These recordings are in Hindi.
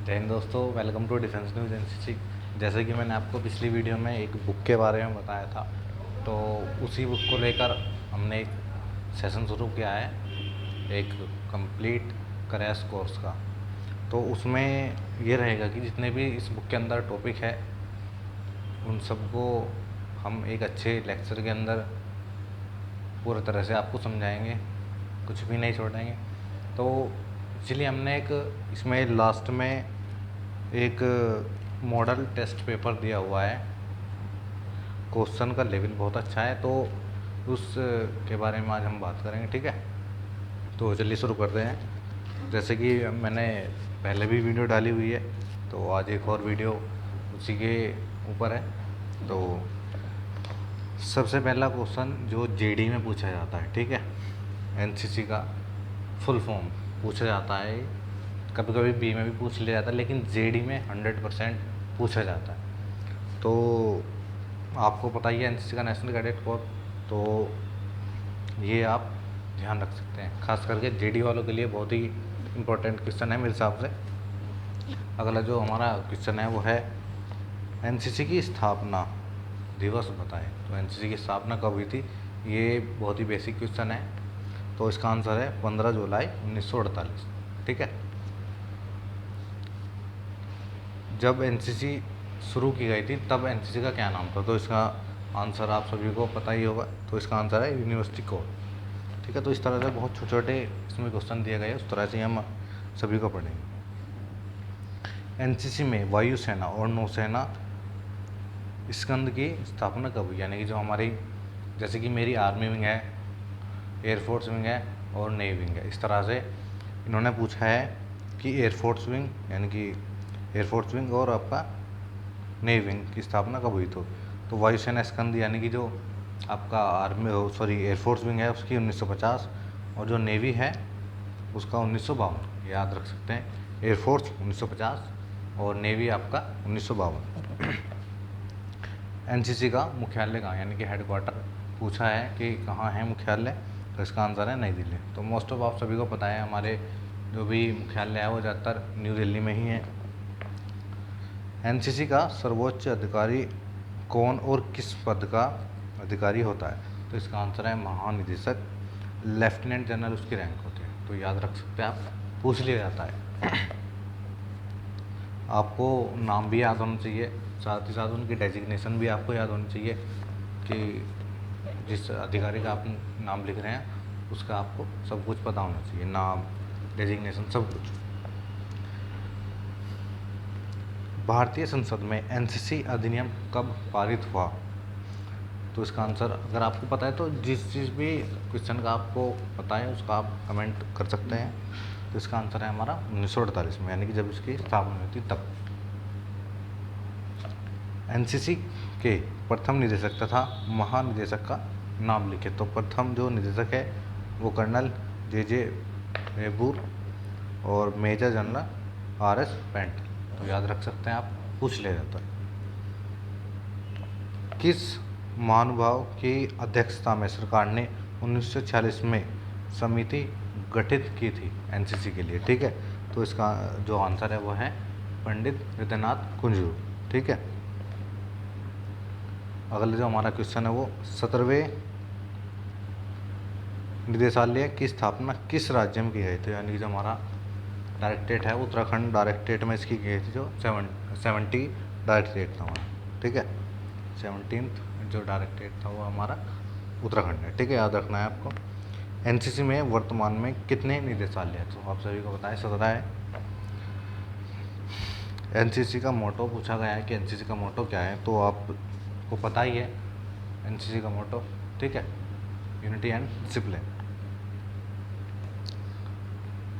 जय हिंद दोस्तों, welcome to defence news NCC. जैसे कि मैंने आपको पिछली वीडियो में एक बुक के बारे में बताया था, तो उसी बुक को लेकर हमने एक सेशन शुरू किया है, एक कंप्लीट क्रैश कोर्स का। तो उसमें ये रहेगा कि जितने भी इस बुक के अंदर टॉपिक है उन सबको हम एक अच्छे लेक्चर के अंदर पूरी तरह से आपको समझाएंगे, कुछ भी नहीं छोड़ेंगे। तो इसलिए हमने एक इसमें लास्ट में एक मॉडल टेस्ट पेपर दिया हुआ है। क्वेश्चन का लेवल बहुत अच्छा है, तो उस के बारे में आज हम बात करेंगे, ठीक है। तो चलिए शुरू करते हैं। जैसे कि मैंने पहले भी वीडियो डाली हुई है, तो आज एक और वीडियो उसी के ऊपर है। तो सबसे पहला क्वेश्चन जो जेडी में पूछा जाता है, ठीक है, एनसीसी का फुल फॉर्म पूछा जाता है। कभी कभी बी में भी पूछ लिया जाता है, लेकिन जेडी में 100% पूछा जाता है। तो आपको पता ही है एनसीसी का नेशनल कैडेट कोर, तो ये आप ध्यान रख सकते हैं। खास करके जेडी वालों के लिए बहुत ही इम्पोर्टेंट क्वेश्चन है मेरे हिसाब से। अगला जो हमारा क्वेश्चन है वो है एनसीसी की स्थापना दिवस बताएं। तो एनसीसी की स्थापना कब हुई थी, ये बहुत ही बेसिक क्वेश्चन है। तो इसका आंसर है 15 जुलाई 1948, ठीक है। जब एनसीसी शुरू की गई थी तब एनसीसी का क्या नाम था, तो इसका आंसर आप सभी को पता ही होगा। तो इसका आंसर है यूनिवर्सिटी कोर, ठीक है। तो इस तरह से बहुत छोटे छोटे इसमें क्वेश्चन दिए गए हैं, उस तरह से हम सभी को पढ़ेंगे। एनसीसी में वायुसेना और नौसेना स्कंद की स्थापना कब हुई, यानी कि जो हमारी, जैसे कि मेरी आर्मी विंग है, एयरफोर्स विंग है और नेवी विंग है, इस तरह से इन्होंने पूछा है कि एयरफोर्स विंग, यानी कि एयरफोर्स विंग और आपका नेवी विंग की स्थापना कब हुई। तो वायुसेना स्कंद यानी कि जो आपका एयरफोर्स विंग है उसकी 1950, और जो नेवी है उसका 1952, याद रख सकते हैं। एयरफोर्स 1950 और नेवी आपका 1952। एनसीसी का मुख्यालय कहाँ, यानी कि हेडक्वार्टर पूछा है कि कहाँ है मुख्यालय, तो इसका आंसर है नई दिल्ली। तो मोस्ट ऑफ आप सभी को पता है हमारे जो भी मुख्यालय है वो ज़्यादातर न्यू दिल्ली में ही है। एनसीसी का सर्वोच्च अधिकारी कौन और किस पद का अधिकारी होता है, तो इसका आंसर है महानिदेशक। लेफ्टिनेंट जनरल उसकी रैंक होती है, तो याद रख सकते हैं आप, पूछ लिया जाता है। आपको नाम भी याद होना चाहिए, साथ ही साथ उनकी डेजिग्नेशन भी आपको याद होनी चाहिए कि जिस अधिकारी का आप नाम लिख रहे हैं उसका आपको सब कुछ पता होना चाहिए, नाम, डेजिग्नेशन, सब कुछ। भारतीय संसद में एनसीसी अधिनियम कब पारित हुआ, तो इसका आंसर अगर आपको पता है तो जिस चीज़ भी क्वेश्चन का आपको पता है उसका आप कमेंट कर सकते हैं। तो इसका आंसर है हमारा 1948 में, यानी कि जब इसकी स्थापना हुई थी तब। एनसीसी के प्रथम निदेशक तथा महानिदेशक का नाम लिखे, तो प्रथम जो निदेशक है वो कर्नल जे वेबूर और major general R S Pant, तो याद रख सकते हैं आप, पूछ लिया जाता है। किस महानुभाव की अध्यक्षता में सरकार ने 1946 में समिति गठित की थी एनसीसी के लिए, ठीक है। तो इसका जो आंसर है वो है पंडित हृदयनाथ कुंजरू, ठीक है। अगला जो हमारा क्वेश्चन है वो 17वें निदेशालय की स्थापना किस राज्य में की गई थी, यानी कि जो हमारा डायरेक्टरेट है उत्तराखंड डायरेक्टरेट में इसकी की गई थी, जो 70 डायरेक्टरेट था हमारा, ठीक है। 17th जो डायरेक्टरेट था वो हमारा उत्तराखंड है, ठीक है, याद रखना है आपको। एनसीसी में वर्तमान में कितने निदेशालय हैं, तो आप सभी को बताएं 17 है। एनसीसी का मोटो पूछा गया है कि एनसीसी का मोटो क्या है, तो आपको पता ही है एनसीसी का मोटो, ठीक है, यूनिटी एंड डिसिप्लिन।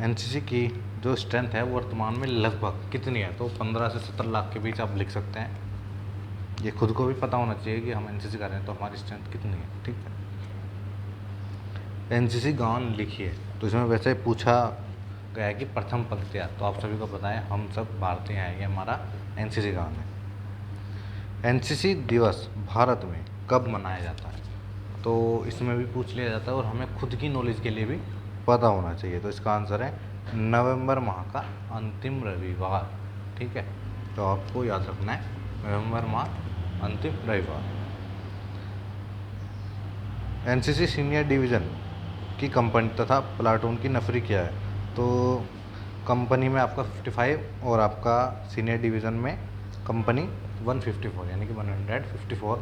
एनसीसी की जो स्ट्रेंथ है वर्तमान में लगभग कितनी है, तो 15 से 17 लाख के बीच आप लिख सकते हैं। ये खुद को भी पता होना चाहिए कि हम एनसीसी कर रहे हैं तो हमारी स्ट्रेंथ कितनी है, ठीक है। एनसीसी गान लिखिए, तो इसमें वैसे पूछा गया है कि प्रथम पंक्तियाँ, तो आप सभी को पता है हम सब भारतीय हैं, ये हमारा एनसीसी गान है। एनसीसी दिवस भारत में कब मनाया जाता है, तो इसमें भी पूछ लिया जाता है और हमें खुद की नॉलेज के लिए भी पता होना चाहिए। तो इसका आंसर है नवंबर माह का अंतिम रविवार, ठीक है, तो आपको याद रखना है नवंबर माह अंतिम रविवार। एनसीसी सीनियर डिवीज़न की कंपनी तथा प्लाटून की नफरी क्या है? तो कंपनी में आपका 55 और आपका सीनियर डिवीज़न में कंपनी 154 यानी कि 154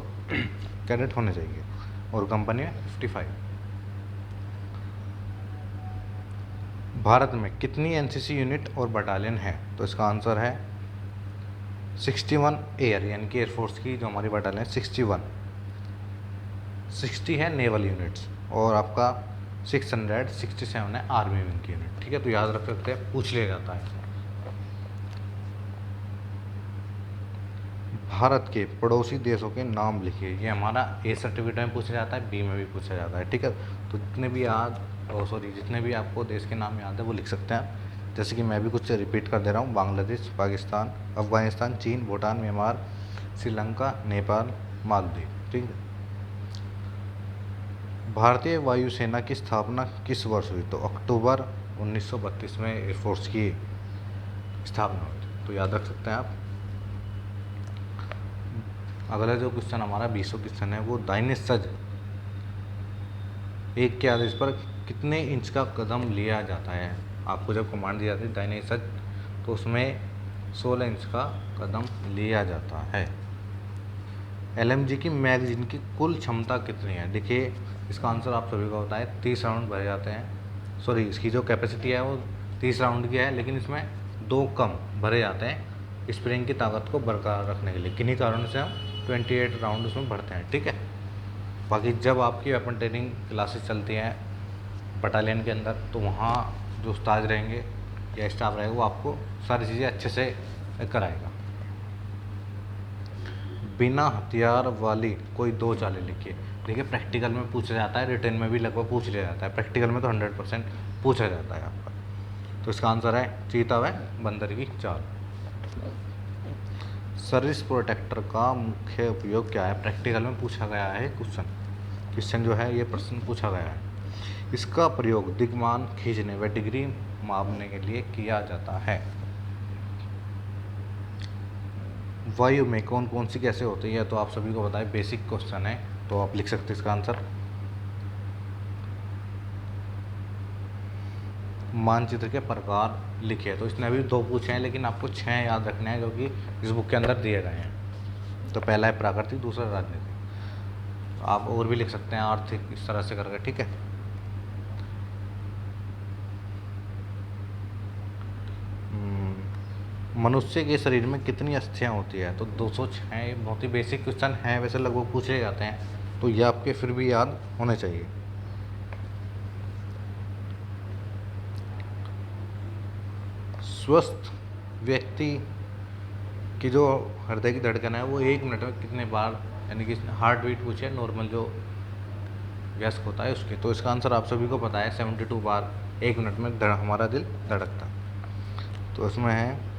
कैडेट होने चाहिए और कंपनी में 55। भारत में कितनी एनसीसी यूनिट और बटालियन है? तो इसका आंसर है 61 एयर यानी कि एयरफोर्स की जो हमारी बटालियन 61, 60 है नेवल यूनिट्स और आपका 667 है आर्मी विंग की यूनिट। ठीक है, तो याद रख सकते हैं, पूछ लिया जाता है। भारत के पड़ोसी देशों के नाम लिखिए। ये हमारा ए सर्टिफिकेट में पूछा जाता है, बी में भी पूछा जाता है। ठीक है, तो जितने भी आपको देश के नाम याद है वो लिख सकते हैं। जैसे कि मैं भी कुछ रिपीट कर दे रहा हूँ: बांग्लादेश, पाकिस्तान, अफगानिस्तान, चीन, भूटान, म्यांमार, श्रीलंका, नेपाल, मालदीव। ठीक है। भारतीय वायुसेना की स्थापना किस वर्ष हुई? तो अक्टूबर 1932 में एयरफोर्स की स्थापना हुई थी, तो याद रख सकते हैं आप। अगला जो क्वेश्चन हमारा 20वां क्वेश्चन है वो दाहिने सज एक के आदेश पर कितने इंच का कदम लिया जाता है? आपको जब कमांड दी जाती है दाहिने सज, तो उसमें 16 इंच का कदम लिया जाता है। एलएमजी की मैगजीन की कुल क्षमता कितनी है? देखिए, इसका आंसर आप सभी को पता है, 30 राउंड भरे जाते हैं। सॉरी, इसकी जो कैपेसिटी है वो 30 राउंड की है, लेकिन इसमें 2 कम भरे जाते हैं स्प्रिंग की ताकत को बरकरार रखने के लिए। किन्हीं कारणों से हम 28 राउंड उसमें भरते हैं। ठीक है, बाकी जब आपकी वेपन ट्रेनिंग क्लासेस चलती हैं बटालियन के अंदर, तो वहाँ जो उस्ताद रहेंगे या स्टाफ रहेगा वो आपको सारी चीज़ें अच्छे से कराएगा। बिना हथियार वाली कोई 2 चालें लिखिए। देखिए, प्रैक्टिकल में पूछा जाता है, रिटर्न में भी लगभग पूछ लिया जाता है, प्रैक्टिकल में तो 100% पूछा जाता है आपका। तो इसका आंसर है चीता व बंदर की चाल। सर्विस प्रोटेक्टर का मुख्य उपयोग क्या है? प्रैक्टिकल में पूछा गया है क्वेश्चन जो है ये प्रश्न पूछा गया है। इसका प्रयोग दिग्मान खींचने व डिग्री मापने के लिए किया जाता है। वायु में कौन कौन सी गैसें होती है? तो आप सभी को पता है, बेसिक क्वेश्चन है, तो आप लिख सकते हैं इसका आंसर। मानचित्र के प्रकार लिखे, तो इसने अभी 2 पूछे हैं, लेकिन आपको 6 याद रखने हैं जो कि इस बुक के अंदर दिए गए हैं। तो पहला है प्राकृतिक, दूसरा राजनीतिक। तो आप और भी लिख सकते हैं, आर्थिक, इस तरह से करके। ठीक है, मनुष्य के शरीर में कितनी अस्थियां होती है? तो 206। ये बहुत ही बेसिक क्वेश्चन है, वैसे लगभग पूछे जाते हैं, तो ये आपके फिर भी याद होने चाहिए। स्वस्थ व्यक्ति की जो हृदय की धड़कन है वो 1 मिनट में कितने बार, यानी कि हार्ट बीट पूछे, नॉर्मल जो व्यस्क होता है उसकी। तो इसका आंसर आप सभी को पता है, 72 बार 1 मिनट में हमारा दिल धड़कता। तो इसमें है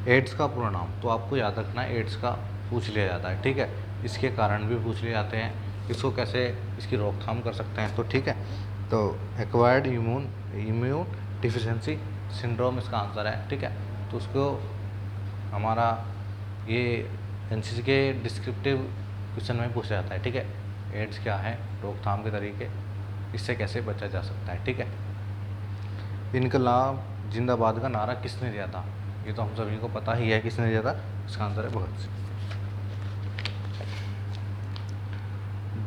एड्स का पूरा नाम, तो आपको याद रखना है, एड्स का पूछ लिया जाता है। ठीक है, इसके कारण भी पूछ लिए जाते हैं, इसको कैसे इसकी रोकथाम कर सकते हैं। तो ठीक है, तो एक्वायर्ड इम्यून डिफिशिएंसी सिंड्रोम इसका आंसर है। ठीक है, तो उसको हमारा ये एनसीसी के डिस्क्रिप्टिव क्वेश्चन में पूछा जाता है। ठीक है, एड्स क्या है, रोकथाम के तरीके, इससे कैसे बचा जा सकता है। ठीक है, इनकलाब जिंदाबाद का नारा किसने दिया था? ये तो हम सभी को पता ही है किसने दिया था, इसका आंसर है भगत सिंह।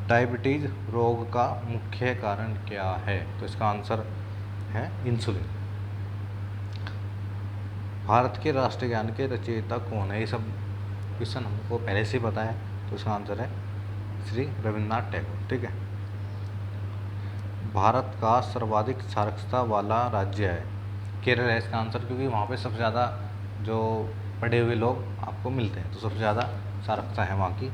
डायबिटीज रोग का मुख्य कारण क्या है? तो इसका आंसर है इंसुलिन। भारत के राष्ट्रीय गान के रचयिता कौन है? ये सब क्वेश्चन हमको पहले से ही पता है, तो इसका आंसर है श्री रविन्द्रनाथ टैगोर। ठीक है, भारत का सर्वाधिक साक्षरता वाला राज्य है? केरल है इसका आंसर, क्योंकि वहाँ पे सबसे ज़्यादा जो पढ़े हुए लोग आपको मिलते हैं, तो सबसे ज़्यादा साक्षरता है वहाँ की।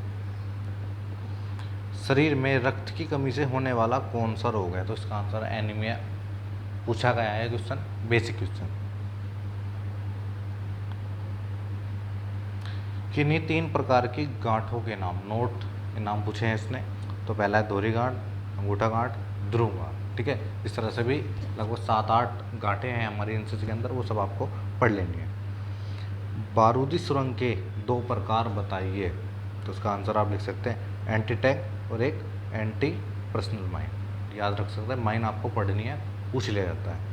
शरीर में रक्त की कमी से होने वाला कौन सा रोग है? तो इसका आंसर एनीमिया पूछा गया है क्वेश्चन, बेसिक क्वेश्चन। किन्हीं 3 प्रकार की गांठों के नाम, नोट के नाम पूछे हैं इसने। तो पहला है दोहरी गांठ, अंगूठा गांठ, ध्रुव गांठ। ठीक है, इस तरह से भी लगभग 7-8 गांठें हैं हमारी एनसीसी के अंदर, वो सब आपको पढ़ लेनी है। बारूदी सुरंग के दो प्रकार बताइए। तो उसका आंसर आप लिख सकते हैं एंटी टैंक और एक एंटी पर्सनल माइन। याद रख सकते हैं, माइन आपको पढ़नी है, पूछ लिया जाता है।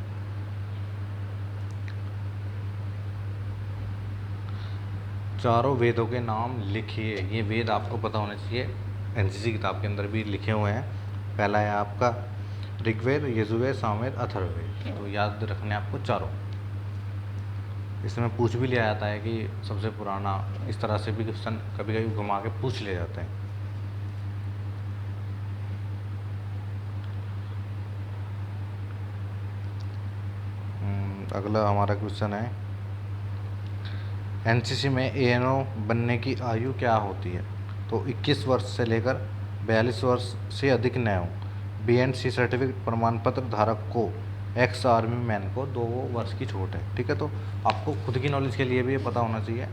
चारों वेदों के नाम लिखिए। ये वेद आपको पता होना चाहिए, एनसीसी किताब के अंदर भी लिखे हुए हैं। पहला है आपका ऋग्वेद, यजुर्वेद, सामवेद, अथर्ववेद। तो याद रखने आपको चारों। इसमें पूछ भी लिया जाता है कि सबसे पुराना, इस तरह से भी क्वेश्चन कभी कभी घुमा के पूछ लिए जाते हैं। अगला हमारा क्वेश्चन है, एनसीसी में एएनओ बनने की आयु क्या होती है? तो 21 वर्ष से लेकर 42 वर्ष से अधिक न हो। बीएनसी सर्टिफिकेट प्रमाण पत्र धारक को, एक्स आर्मी मैन को 2 वर्ष की छूट है। ठीक है, तो आपको खुद की नॉलेज के लिए भी ये पता होना चाहिए।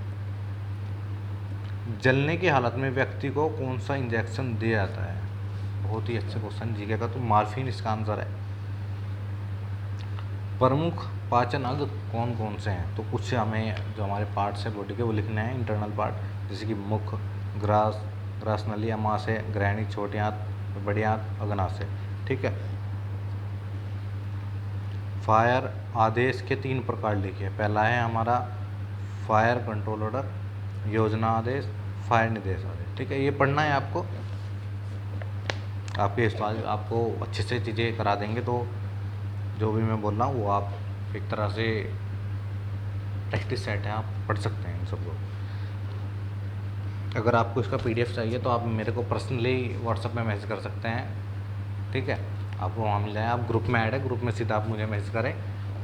जलने की हालत में व्यक्ति को कौन सा इंजेक्शन दिया जाता है? बहुत ही अच्छा क्वेश्चन जीके का। तो मार्फिन इसका आंसर है। प्रमुख पाचन अंग कौन कौन से हैं? तो कुछ हमें जो हमारे पार्ट्स हैं बॉडी के वो लिखने हैं, इंटरनल पार्ट, जैसे कि मुख, ग्रास नली, अमाशय, ग्रहणी, छोटी आंत, बड़ी आंत, अग्नाशय। ठीक है। फायर आदेश के 3 प्रकार लिखिए। पहला है हमारा फायर कंट्रोल ऑर्डर, योजना आदेश, फायर निर्देश आदेश। ठीक है, ये पढ़ना है आपको। आपके सवाल आपको अच्छे से चीज़ें करा देंगे, तो जो भी मैं बोल रहा हूँ वो आप एक तरह से प्रैक्टिस सेट है, आप पढ़ सकते हैं इन सबको। अगर आपको इसका पीडीएफ चाहिए तो आप मेरे को पर्सनली व्हाट्सएप में मैसेज कर सकते हैं। ठीक है, आपको वहाँ मिल जाए। आप ग्रुप में ऐड है, ग्रुप में सीधा आप मुझे मैसेज करें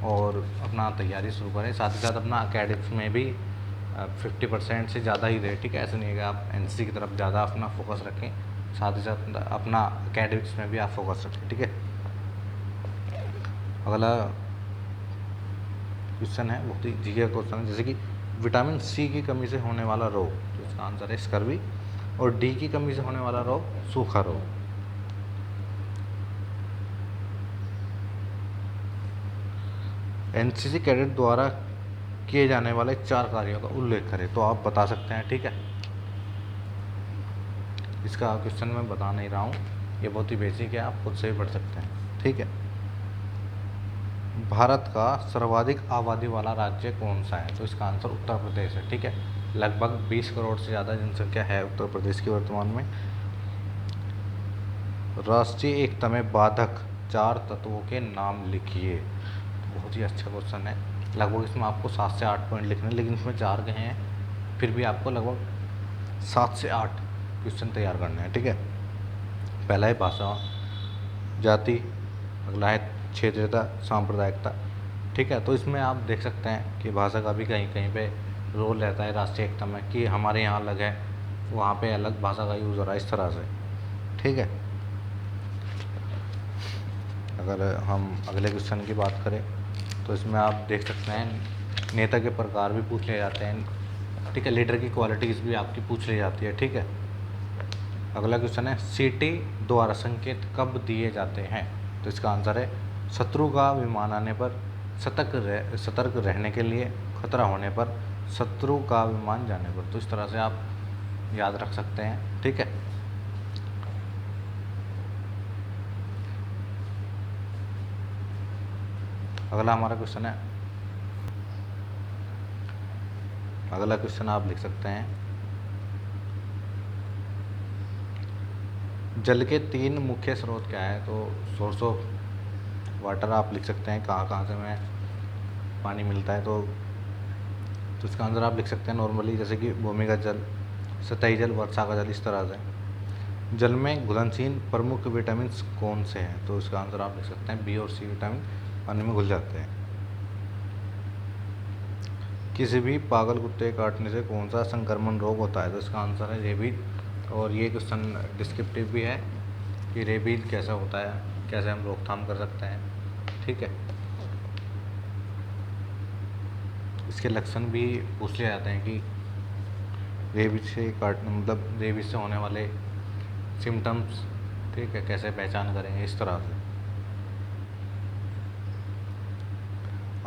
और अपना तैयारी शुरू करें। साथ ही साथ अपना अकेडमिक्स में भी 50% से ज़्यादा ही दें। ठीक है, ऐसा नहीं है कि आप एनसीसी की तरफ ज़्यादा अपना फोकस रखें, साथ ही साथ अपना अकेडमिक्स में भी आप फोकस रखें। ठीक है। अगला क्वेश्चन है बहुत ही जीके का क्वेश्चन है, जैसे कि विटामिन सी की कमी से होने वाला रोग। तो इसका आंसर है स्कर्वी। और डी की कमी से होने वाला रोग सूखा रोग। एनसीसी कैडेट द्वारा किए जाने वाले 4 कार्यों का उल्लेख करें। तो आप बता सकते हैं। ठीक है, इसका क्वेश्चन मैं बता नहीं रहा हूँ, ये बहुत ही बेसिक है, आप खुद से भी पढ़ सकते हैं। ठीक है। भारत का सर्वाधिक आबादी वाला राज्य कौन सा है? तो इसका आंसर उत्तर प्रदेश है। ठीक है, लगभग 20 करोड़ से ज़्यादा जनसंख्या है उत्तर प्रदेश की वर्तमान में। राष्ट्रीय एकता में बाधक 4 तत्वों के नाम लिखिए। बहुत ही अच्छा क्वेश्चन है। लगभग इसमें आपको 7 से 8 पॉइंट लिखने हैं, लेकिन इसमें 4 के हैं, फिर भी आपको लगभग 7 से 8 क्वेश्चन तैयार करने हैं। ठीक है, पहला है भाषा जाति, अगला है क्षेत्रीयता, सांप्रदायिकता। ठीक है, तो इसमें आप देख सकते हैं कि भाषा का भी कहीं कहीं पे रोल रहता है राष्ट्रीय एकता में, कि हमारे यहाँ अलग है, वहाँ पे अलग भाषा का यूज़ हो रहा है, इस तरह से। ठीक है। अगर हम अगले क्वेश्चन की बात करें तो इसमें आप देख सकते हैं नेता के प्रकार भी पूछ लिए जाते हैं। ठीक है, लीडर की क्वालिटीज़ भी आपकी पूछ ली जाती है। ठीक है। अगला क्वेश्चन है सीटी द्वारा संकेत कब दिए जाते हैं? तो इसका आंसर है शत्रु का विमान आने पर, सतर्क रहने के लिए, खतरा होने पर, शत्रु का विमान जाने पर। तो इस तरह से आप याद रख सकते हैं। ठीक है। अगला हमारा क्वेश्चन है, अगला क्वेश्चन आप लिख सकते हैं, जल के 3 मुख्य स्रोत क्या है? तो सोर्स ऑफ वाटर आप लिख सकते हैं, कहाँ कहाँ से हमें पानी मिलता है। तो इसका आंसर आप लिख सकते हैं नॉर्मली, जैसे कि भूमिगत जल, सतही जल, वर्षा का जल, इस तरह से। जल में घुलनशील प्रमुख विटामिन कौन से हैं? तो इसका आंसर आप लिख सकते हैं बी और सी विटामिन पानी में घुल जाते हैं। किसी भी पागल कुत्ते काटने से कौन सा संक्रमण रोग होता है? तो इसका आंसर है रेबीज। और ये क्वेश्चन डिस्क्रिप्टिव भी है कि रेबीज कैसा होता है, कैसे हम रोकथाम कर सकते हैं। ठीक है, इसके लक्षण भी पूछ लिए जाते हैं कि रेबीज से काटने, मतलब रेबीज से होने वाले सिम्टम्स, ठीक है, कैसे पहचान करेंगे, इस तरह से।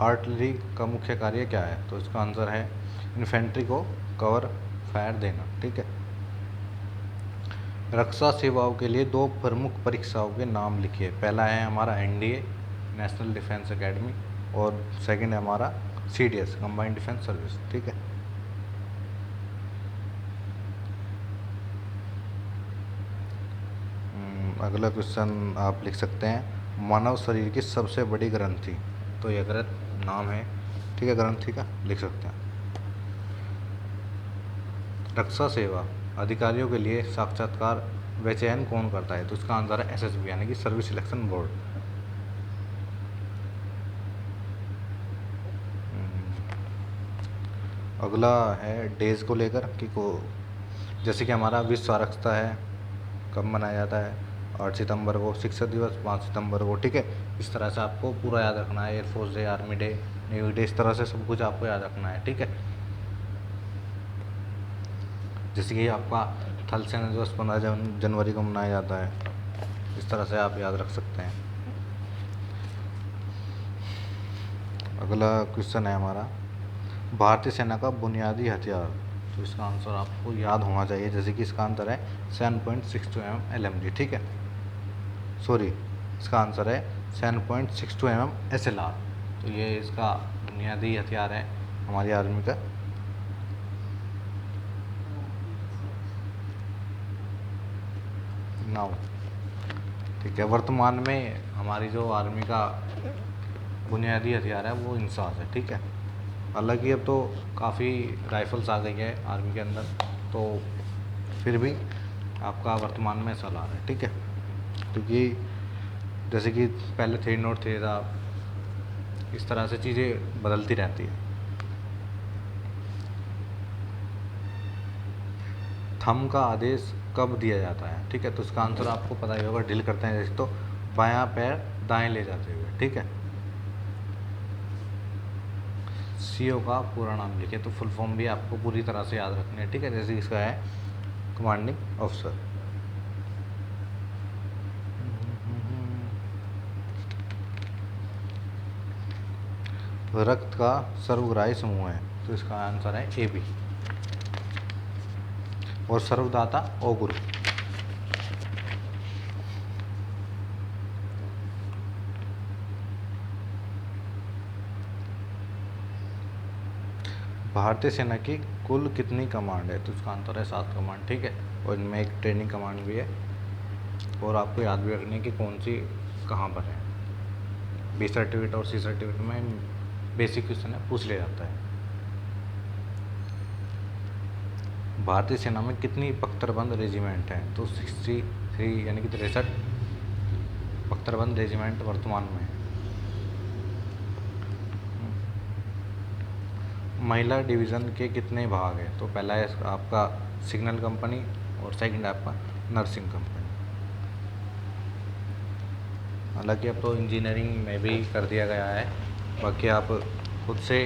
आर्टिलरी का मुख्य कार्य क्या है? तो इसका आंसर है इन्फेंट्री को कवर फायर देना। ठीक है। रक्षा सेवाओं के लिए 2 प्रमुख परीक्षाओं के नाम लिखिए। पहला है हमारा NDA नेशनल डिफेंस एकेडमी, और सेकंड है हमारा CDS कंबाइंड डिफेंस सर्विस। ठीक है। अगला क्वेश्चन आप लिख सकते हैं, मानव शरीर की सबसे बड़ी ग्रंथि। तो यह गलत नाम है। ठीक है, ग्रंथि का लिख सकते हैं। रक्षा सेवा अधिकारियों के लिए साक्षात्कार व चयन कौन करता है? तो इसका आंसर है SSB यानी कि सर्विस सिलेक्शन बोर्ड। अगला है डेज को लेकर कि जैसे कि हमारा विश्व साक्षरता है कब मनाया जाता है? 8 सितंबर को शिक्षक दिवस, 5 सितंबर को। ठीक है, इस तरह से आपको पूरा याद रखना है। Air force day, army day, navy day, इस तरह से सब कुछ आपको याद रखना है। ठीक है। जैसे कि आपका थल सेना दिवस 15 जनवरी को मनाया जाता है, इस तरह से आप याद रख सकते हैं। अगला क्वेश्चन है हमारा, भारतीय सेना का बुनियादी हथियार। तो इसका आंसर आपको याद होना चाहिए, जैसे कि इसका आंसर है 7.62 mm LMG। ठीक है, सॉरी, इसका आंसर है 7.62 mm SLR। तो ये इसका बुनियादी हथियार है हमारी आर्मी का। नाउ ठीक है, वर्तमान में हमारी जो आर्मी का बुनियादी हथियार है वो इंसास है। ठीक है, हालांकि अब तो काफ़ी राइफल्स आ गई है आर्मी के अंदर, तो फिर भी आपका वर्तमान में SLR है। ठीक है, क्योंकि जैसे कि पहले 3 नॉट 3 था, इस तरह से चीज़ें बदलती रहती है। थंब का आदेश कब दिया जाता है? ठीक है, तो इसका आंसर आपको पता ही होगा, ड्रिल करते हैं जैसे, तो बायां पैर दाएं ले जाते हुए। ठीक है। CO का पूरा नाम लिखे, तो फुल फॉर्म भी आपको पूरी तरह से याद रखनी है। ठीक है, जैसे इसका है कमांडिंग ऑफिसर। रक्त का सर्वग्राही समूह है, तो इसका आंसर है AB। और सर्वदाता O ग्रुप। भारतीय सेना की कुल कितनी कमांड है? तो इसका आंसर है 7 कमांड। ठीक है, और इनमें एक ट्रेनिंग कमांड भी है, और आपको याद भी रखनी है कि कौन सी कहाँ पर है। B सर्टिफिकेट और C सर्टिफिकेट में बेसिक क्वेश्चन है, पूछ लिया जाता है। भारतीय सेना में कितनी बख्तरबंद रेजिमेंट हैं? तो 63 यानी कि 63 बख्तरबंद रेजिमेंट वर्तमान में है। महिला डिवीज़न के कितने भाग हैं? तो पहला है आपका सिग्नल कंपनी, और सेकंड है आपका नर्सिंग कंपनी। हालांकि अब तो इंजीनियरिंग में भी कर दिया गया है, बाकी आप खुद से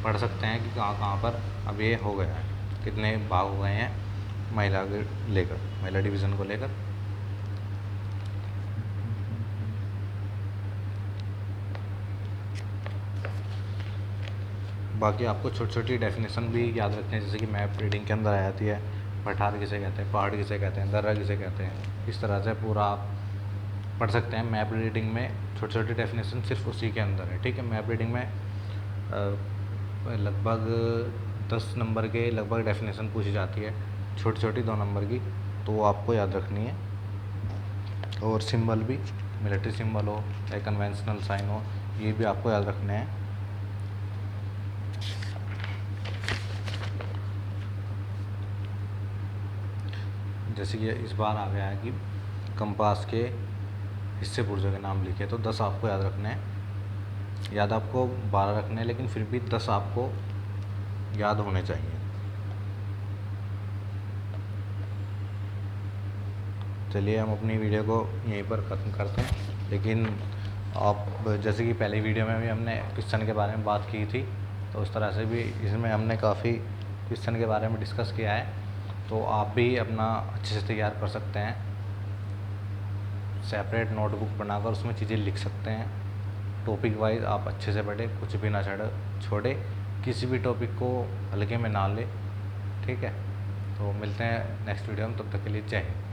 पढ़ सकते हैं कि कहाँ कहाँ पर अब ये हो गया है, कितने भाग हो गए हैं महिला के लेकर, महिला डिवीज़न को लेकर। बाकी आपको छोटी छोटी डेफिनेशन भी याद रखनी है, जैसे कि मैप रीडिंग के अंदर आ जाती है। पठार किसे कहते हैं, पहाड़ किसे कहते हैं, दर्रा किसे कहते हैं, इस तरह से पूरा आप पढ़ सकते हैं। मैप रीडिंग में छोटी छोटी डेफिनेशन सिर्फ उसी के अंदर है। ठीक है, मैप रीडिंग में लगभग 10 नंबर के लगभग डेफिनेशन पूछी जाती है, छोटी छोटी 2 नंबर की, तो वो आपको याद रखनी है। और सिंबल भी, मिलिट्री सिंबल हो या कन्वेंशनल साइन हो, ये भी आपको याद रखने हैं। जैसे कि इस बार आ गया है कि कंपास के हिस्से पुर्जों के नाम लिखे, तो 10 आपको याद रखने हैं। याद आपको 12 रखने हैं, लेकिन फिर भी 10 आपको याद होने चाहिए। चलिए हम अपनी वीडियो को यहीं पर ख़त्म करते हैं। लेकिन आप जैसे कि पहले वीडियो में भी हमने क्वेश्चन के बारे में बात की थी, तो उस तरह से भी इसमें हमने काफ़ी क्वेश्चन के बारे में डिस्कस किया है, तो आप भी अपना अच्छे से तैयार कर सकते हैं। सेपरेट नोटबुक बनाकर उसमें चीज़ें लिख सकते हैं। टॉपिक वाइज आप अच्छे से पढ़े, कुछ भी ना छोड़े, किसी भी टॉपिक को हल्के में ना ले, ठीक है। तो मिलते हैं नेक्स्ट वीडियो में, तब तक के लिए जय हिंद।